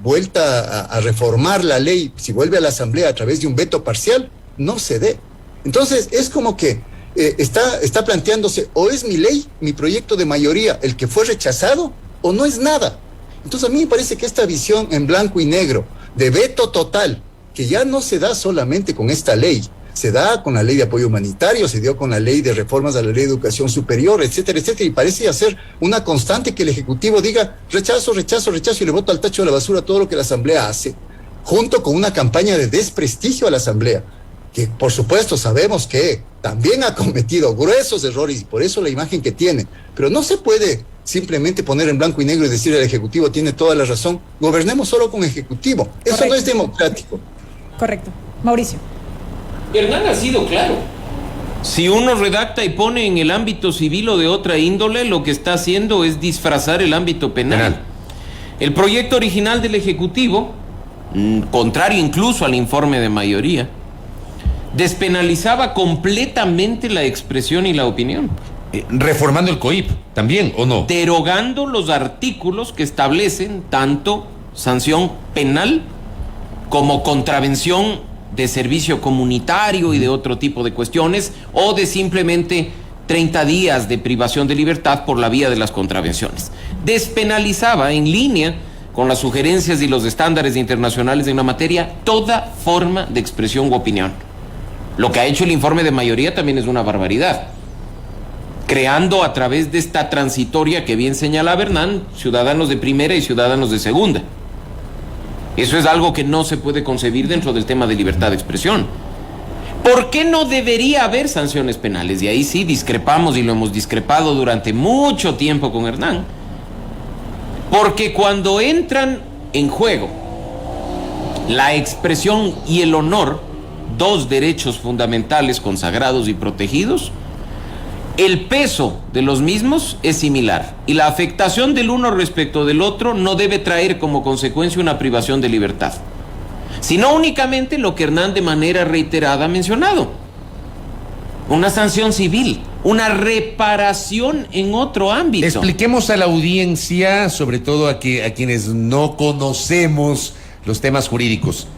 vuelta a reformar la ley, si vuelve a la Asamblea a través de un veto parcial, no se dé. Entonces es como que está planteándose, o es mi ley, mi proyecto de mayoría, el que fue rechazado, o no es nada. Entonces a mí me parece que esta visión en blanco y negro de veto total, que ya no se da solamente con esta ley, se da con la ley de apoyo humanitario, se dio con la ley de reformas a la ley de educación superior, etcétera, etcétera, y parece ya ser una constante que el Ejecutivo diga rechazo, rechazo, rechazo y le bota al tacho de la basura todo lo que la Asamblea hace. junto con una campaña de desprestigio a la Asamblea, que por supuesto sabemos que también ha cometido gruesos errores y por eso la imagen que tiene, pero no se puede simplemente poner en blanco y negro y decir el Ejecutivo tiene toda la razón, gobernemos solo con Ejecutivo, eso Correcto. no es democrático. Correcto. Mauricio. Hernán ha sido claro. Si uno redacta y pone en el ámbito civil o de otra índole, lo que está haciendo es disfrazar el ámbito penal. El proyecto original del Ejecutivo, contrario incluso al informe de mayoría, despenalizaba completamente la expresión y la opinión. Reformando el COIP, también, ¿o no? Derogando los artículos que establecen tanto sanción penal como contravención de servicio comunitario y de otro tipo de cuestiones, o de simplemente 30 días de privación de libertad por la vía de las contravenciones. Despenalizaba en línea con las sugerencias y los estándares internacionales en la materia toda forma de expresión u opinión. Lo que ha hecho el informe de mayoría también es una barbaridad, creando a través de esta transitoria que bien señala Hernán, ciudadanos de primera y ciudadanos de segunda. Eso es algo que no se puede concebir dentro del tema de libertad de expresión. ¿Por qué no debería haber sanciones penales? Y ahí sí discrepamos y lo hemos discrepado durante mucho tiempo con Hernán. Porque cuando entran en juego la expresión y el honor, dos derechos fundamentales consagrados y protegidos, el peso de los mismos es similar y la afectación del uno respecto del otro no debe traer como consecuencia una privación de libertad, sino únicamente lo que Hernán de manera reiterada ha mencionado: una sanción civil, una reparación en otro ámbito. Expliquemos a la audiencia, sobre todo a quienes no conocemos los temas jurídicos,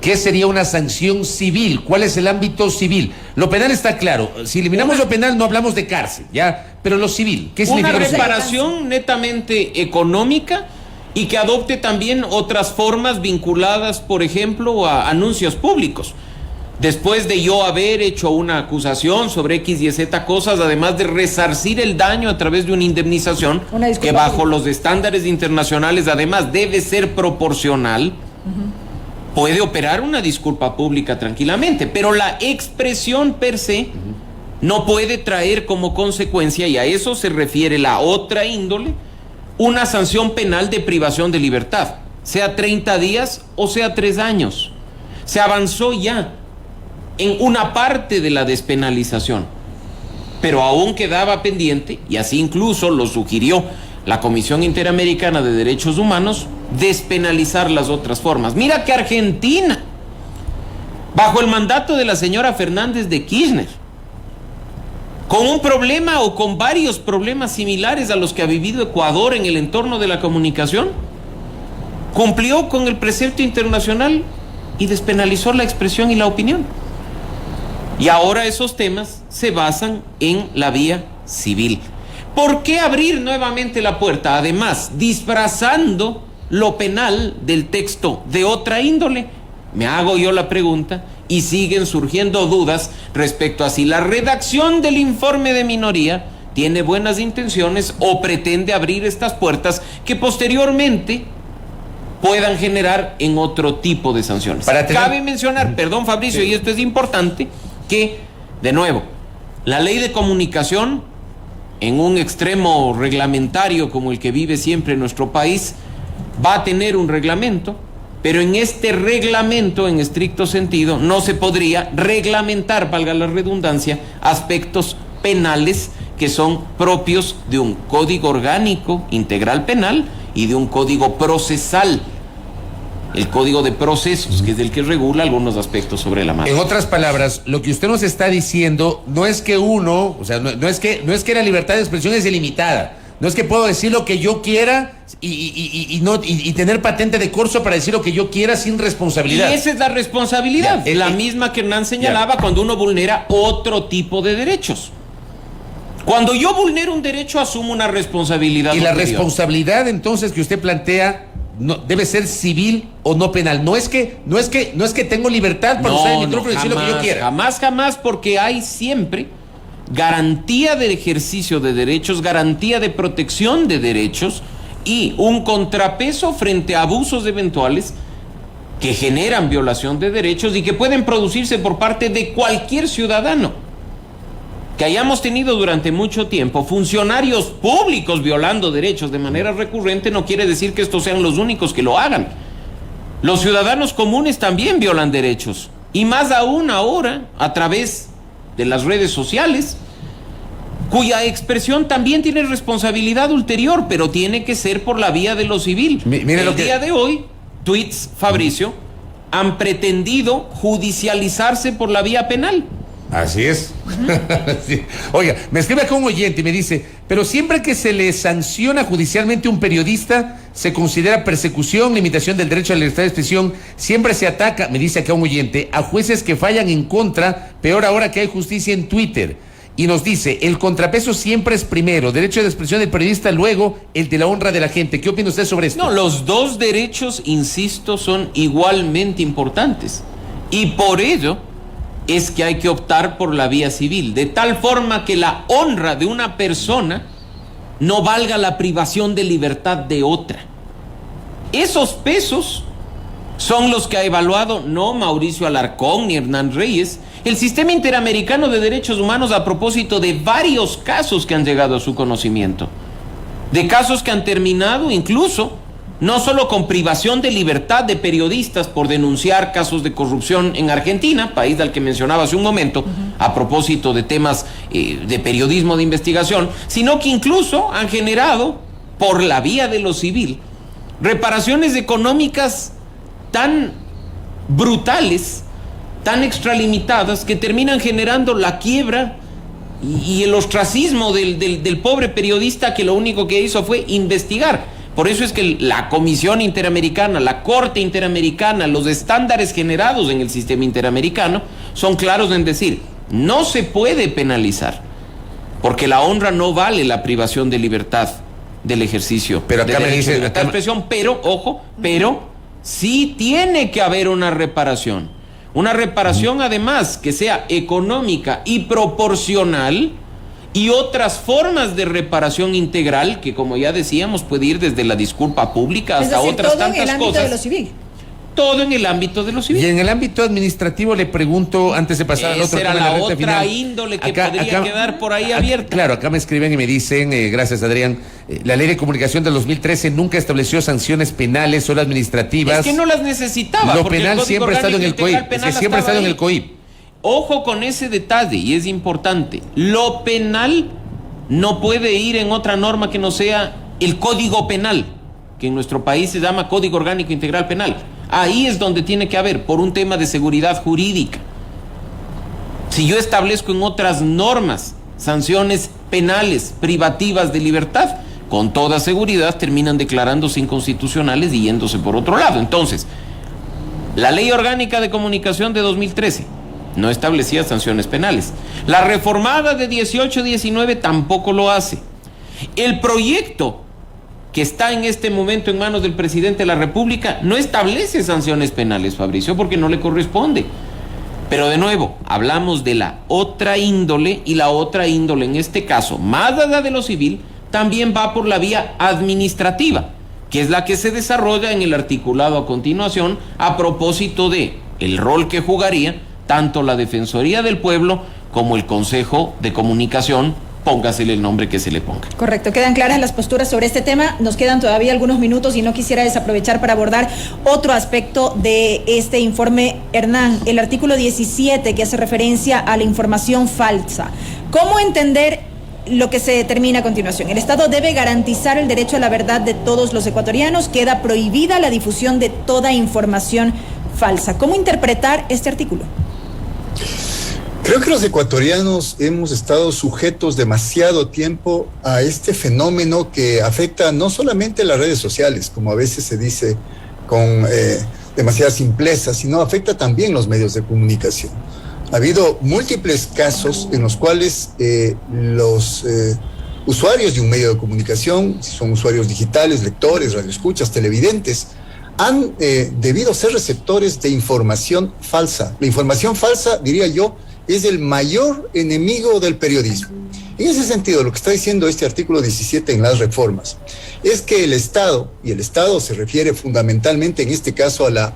¿qué sería una sanción civil? ¿Cuál es el ámbito civil? Lo penal está claro. Si eliminamos lo penal no hablamos de cárcel, ¿ya? Pero lo civil, ¿qué significa? Una reparación netamente económica y que adopte también otras formas vinculadas, por ejemplo, a anuncios públicos. Después de yo haber hecho una acusación sobre X y Z cosas, además de resarcir el daño a través de una indemnización, que bajo los estándares internacionales además debe ser proporcional, puede operar una disculpa pública tranquilamente, pero la expresión per se no puede traer como consecuencia, y a eso se refiere la otra índole, una sanción penal de privación de libertad, sea 30 días o sea 3 años. Se avanzó ya en una parte de la despenalización, pero aún quedaba pendiente, y así incluso lo sugirió la Comisión Interamericana de Derechos Humanos, despenalizar las otras formas. Mira que Argentina, bajo el mandato de la señora Fernández de Kirchner, con un problema o con varios problemas similares a los que ha vivido Ecuador en el entorno de la comunicación, cumplió con el precepto internacional y despenalizó la expresión y la opinión. Y ahora esos temas se basan en la vía civil. ¿Por qué abrir nuevamente la puerta? Además, disfrazando lo penal del texto de otra índole. Me hago yo la pregunta y siguen surgiendo dudas respecto a si la redacción del informe de minoría tiene buenas intenciones o pretende abrir estas puertas que posteriormente puedan generar en otro tipo de sanciones. Cabe mencionar, perdón Fabricio, y esto es importante, que, de nuevo, la ley de comunicación, en un extremo reglamentario como el que vive siempre nuestro país, va a tener un reglamento, pero en este reglamento, en estricto sentido, no se podría reglamentar, valga la redundancia, aspectos penales que son propios de un código orgánico integral penal y de un código procesal, el código de procesos, que es el que regula algunos aspectos sobre la materia. En otras palabras, lo que usted nos está diciendo no es que uno, o sea, no es que la libertad de expresión es ilimitada. No es que puedo decir lo que yo quiera y tener patente de curso para decir lo que yo quiera sin responsabilidad. Y esa es la responsabilidad, la misma que Hernán señalaba cuando uno vulnera otro tipo de derechos. Cuando yo vulnero un derecho, asumo una responsabilidad. Y la responsabilidad entonces que usted plantea no, debe ser civil o no penal. No es que tengo libertad para usar el micrófono y decir lo que yo quiera. Jamás, porque hay siempre garantía de ejercicio de derechos, garantía de protección de derechos y un contrapeso frente a abusos eventuales que generan violación de derechos y que pueden producirse por parte de cualquier ciudadano. Que hayamos tenido durante mucho tiempo funcionarios públicos violando derechos de manera recurrente no quiere decir que estos sean los únicos que lo hagan. Los ciudadanos comunes también violan derechos, y más aún ahora a través de las redes sociales, cuya expresión también tiene responsabilidad ulterior, pero tiene que ser por la vía de lo civil. El día de hoy, tweets, Fabricio, han pretendido judicializarse por la vía penal. Así es. Sí. Oiga, me escribe acá un oyente y me dice, pero siempre que se le sanciona judicialmente a un periodista, se considera persecución, limitación del derecho a la libertad de expresión, siempre se ataca, me dice acá un oyente, a jueces que fallan en contra, peor ahora que hay justicia en Twitter. Y nos dice, el contrapeso siempre es primero, derecho de expresión del periodista, luego el de la honra de la gente. ¿Qué opina usted sobre esto? No, los dos derechos, insisto, son igualmente importantes. Y por ello es que hay que optar por la vía civil, de tal forma que la honra de una persona no valga la privación de libertad de otra. Esos pesos son los que ha evaluado no Mauricio Alarcón ni Hernán Reyes, el Sistema Interamericano de Derechos Humanos, a propósito de varios casos que han llegado a su conocimiento, de casos que han terminado incluso no solo con privación de libertad de periodistas por denunciar casos de corrupción en Argentina, país al que mencionaba hace un momento, a propósito de temas de periodismo de investigación, sino que incluso han generado, por la vía de lo civil, reparaciones económicas tan brutales, tan extralimitadas, que terminan generando la quiebra y el ostracismo del pobre periodista que lo único que hizo fue investigar. Por eso es que la Comisión Interamericana, la Corte Interamericana, los estándares generados en el sistema interamericano son claros en decir, no se puede penalizar, porque la honra no vale la privación de libertad del ejercicio. Pero acá me dice, libertad de expresión, pero, ojo, pero sí tiene que haber una reparación. Una reparación además que sea económica y proporcional, y otras formas de reparación integral que, como ya decíamos, puede ir desde la disculpa pública hasta otras tantas cosas. Todo en el ámbito de lo civil. Todo en el ámbito de lo civil. Y en el ámbito administrativo le pregunto, antes de pasar al otro tema, la otra final, índole que podría quedar por ahí abierta. Claro, acá me escriben y me dicen, gracias Adrián, la ley de comunicación del 2013 nunca estableció sanciones penales, solo administrativas. Es que no las necesitaba. Lo penal siempre ha estado en el COIP. Siempre ha estado en el COIP. Ojo con ese detalle, y es importante. Lo penal no puede ir en otra norma que no sea el Código Penal, que en nuestro país se llama Código Orgánico Integral Penal. Ahí es donde tiene que haber, por un tema de seguridad jurídica. Si yo establezco en otras normas sanciones penales privativas de libertad, con toda seguridad terminan declarándose inconstitucionales y yéndose por otro lado. Entonces, la Ley Orgánica de Comunicación de 2013 no establecía sanciones penales. La reformada de 18-19 tampoco lo hace. El proyecto que está en este momento en manos del presidente de la República no establece sanciones penales, Fabricio, porque no le corresponde. Pero de nuevo, hablamos de la otra índole, y la otra índole en este caso, más allá de lo civil, también va por la vía administrativa, que es la que se desarrolla en el articulado a continuación a propósito de el rol que jugaría tanto la Defensoría del Pueblo como el Consejo de Comunicación, póngasele el nombre que se le ponga. Correcto, quedan claras las posturas sobre este tema. Nos quedan todavía algunos minutos y no quisiera desaprovechar para abordar otro aspecto de este informe. Hernán, el artículo 17 que hace referencia a la información falsa. ¿Cómo entender lo que se determina a continuación? El Estado debe garantizar el derecho a la verdad de todos los ecuatorianos. Queda prohibida la difusión de toda información falsa. ¿Cómo interpretar este artículo? Creo que los ecuatorianos hemos estado sujetos demasiado tiempo a este fenómeno que afecta no solamente las redes sociales, como a veces se dice con demasiada simpleza, sino afecta también los medios de comunicación. Ha habido múltiples casos en los cuales los usuarios de un medio de comunicación, si son usuarios digitales, lectores, radioescuchas, televidentes, han debido ser receptores de información falsa. La información falsa, diría yo, es el mayor enemigo del periodismo. En ese sentido, lo que está diciendo este artículo 17 en las reformas es que el Estado, y el Estado se refiere fundamentalmente en este caso a la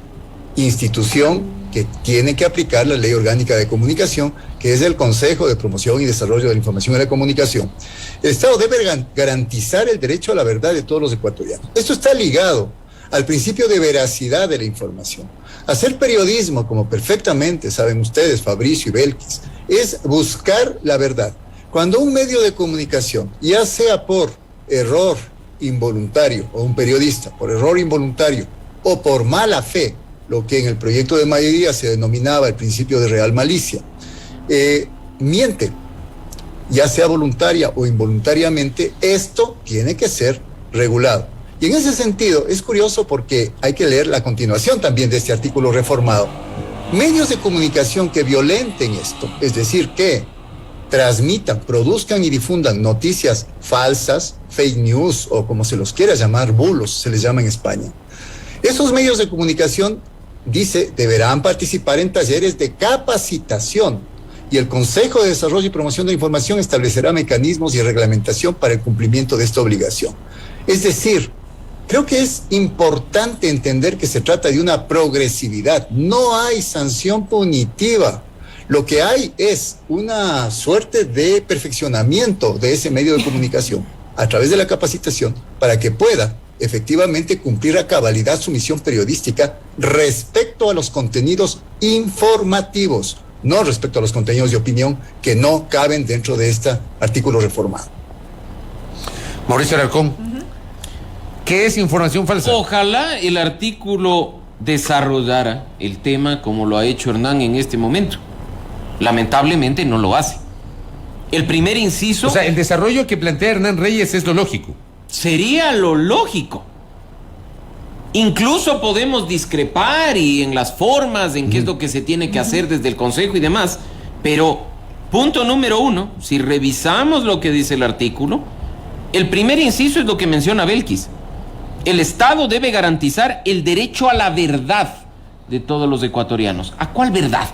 institución que tiene que aplicar la Ley Orgánica de Comunicación, que es el Consejo de Promoción y Desarrollo de la Información y la Comunicación. El Estado debe garantizar el derecho a la verdad de todos los ecuatorianos. Esto está ligado al principio de veracidad de la información. Hacer periodismo, como perfectamente saben ustedes, Fabricio y Belkis, es buscar la verdad. Cuando un medio de comunicación, ya sea por error involuntario, o un periodista por error involuntario, o por mala fe, lo que en el proyecto de mayoría se denominaba el principio de real malicia, miente, ya sea voluntaria o involuntariamente, esto tiene que ser regulado. Y en ese sentido es curioso porque hay que leer la continuación también de este artículo reformado. Medios de comunicación que violenten esto, es decir, que transmitan, produzcan y difundan noticias falsas, fake news o como se los quiera llamar, bulos, se les llama en España. Esos medios de comunicación, dice, deberán participar en talleres de capacitación y el Consejo de Desarrollo y Promoción de la Información establecerá mecanismos y reglamentación para el cumplimiento de esta obligación. Es decir, creo que es importante entender que se trata de una progresividad. No hay sanción punitiva. Lo que hay es una suerte de perfeccionamiento de ese medio de comunicación a través de la capacitación para que pueda efectivamente cumplir a cabalidad su misión periodística respecto a los contenidos informativos, no respecto a los contenidos de opinión que no caben dentro de este artículo reformado. Mauricio Alarcón, ¿qué es información falsa? Ojalá el artículo desarrollara el tema como lo ha hecho Hernán en este momento. Lamentablemente no lo hace. El primer inciso... O sea, el desarrollo que plantea Hernán Reyes es lo lógico. Sería lo lógico. Incluso podemos discrepar y en las formas, en qué es lo que se tiene que hacer desde el Consejo y demás, pero punto número 1, si revisamos lo que dice el artículo, el primer inciso es lo que menciona Belkis. El Estado debe garantizar el derecho a la verdad de todos los ecuatorianos. ¿A cuál verdad?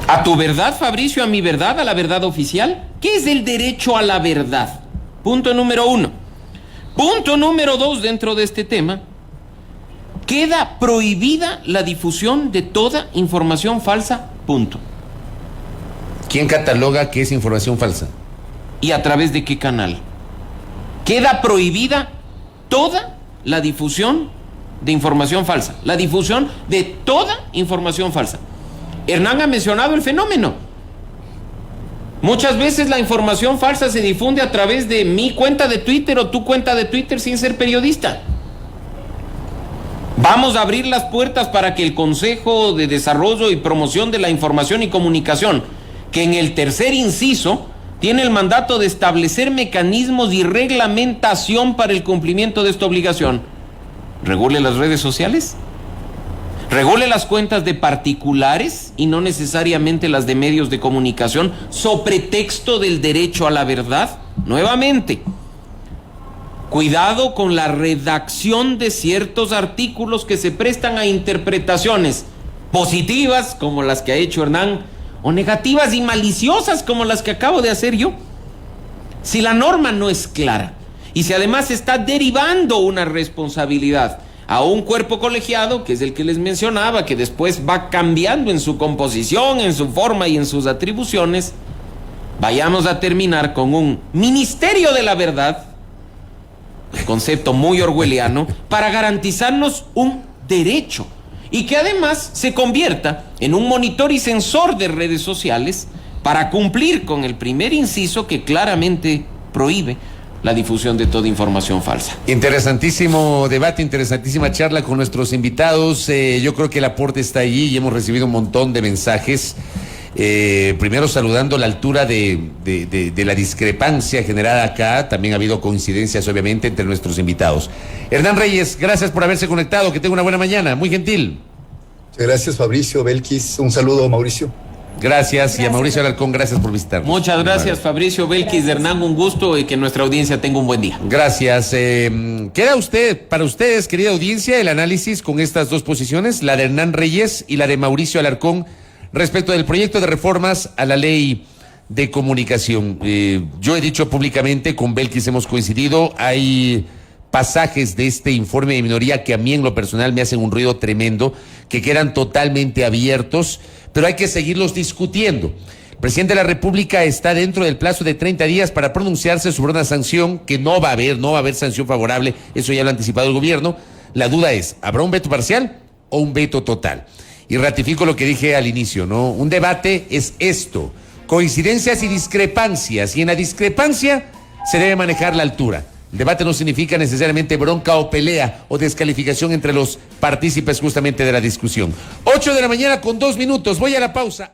¿A tu verdad, Fabricio? ¿A mi verdad? ¿A la verdad oficial? ¿Qué es el derecho a la verdad? Punto número 1. Punto número 2 dentro de este tema. Queda prohibida la difusión de toda información falsa. Punto. ¿Quién cataloga qué es información falsa? ¿Y a través de qué canal? Queda prohibida toda la difusión de información falsa. La difusión de toda información falsa. Hernán ha mencionado el fenómeno. Muchas veces la información falsa se difunde a través de mi cuenta de Twitter o tu cuenta de Twitter sin ser periodista. Vamos a abrir las puertas para que el Consejo de Desarrollo y Promoción de la Información y Comunicación, que en el tercer inciso tiene el mandato de establecer mecanismos y reglamentación para el cumplimiento de esta obligación, regule las redes sociales, regule las cuentas de particulares y no necesariamente las de medios de comunicación, sobre pretexto del derecho a la verdad. Nuevamente, cuidado con la redacción de ciertos artículos que se prestan a interpretaciones positivas, como las que ha hecho Hernán, o negativas y maliciosas, como las que acabo de hacer yo. Si la norma no es clara y si además está derivando una responsabilidad a un cuerpo colegiado, que es el que les mencionaba, que después va cambiando en su composición, en su forma y en sus atribuciones, vayamos a terminar con un Ministerio de la Verdad, concepto muy orwelliano, para garantizarnos un derecho y que además se convierta en un monitor y sensor de redes sociales para cumplir con el primer inciso que claramente prohíbe la difusión de toda información falsa. Interesantísimo debate, interesantísima charla con nuestros invitados. Yo creo que el aporte está allí y hemos recibido un montón de mensajes. Primero saludando la altura de la discrepancia generada acá. También ha habido coincidencias, obviamente, entre nuestros invitados. Hernán Reyes, gracias por haberse conectado. Que tenga una buena mañana. Muy gentil. Gracias, Fabricio, Belkis. Un saludo, Mauricio. Gracias, y a Mauricio Alarcón, gracias por visitarnos. Muchas gracias, Fabricio, Belkis, Hernán, un gusto y que nuestra audiencia tenga un buen día. Gracias. Queda para ustedes, querida audiencia, el análisis con estas dos posiciones, la de Hernán Reyes y la de Mauricio Alarcón, respecto del proyecto de reformas a la ley de comunicación. Yo he dicho públicamente, con Belkis hemos coincidido, hay pasajes de este informe de minoría que a mí en lo personal me hacen un ruido tremendo, que quedan totalmente abiertos, pero hay que seguirlos discutiendo. El presidente de la República está dentro del plazo de 30 días para pronunciarse sobre una sanción que no va a haber sanción favorable, eso ya lo ha anticipado el gobierno. La duda es, ¿habrá un veto parcial o un veto total? Y ratifico lo que dije al inicio, ¿no? Un debate es esto, coincidencias y discrepancias, y en la discrepancia se debe manejar la altura. El debate no significa necesariamente bronca o pelea o descalificación entre los partícipes justamente de la discusión. 8 de la mañana con 2 minutos, voy a la pausa.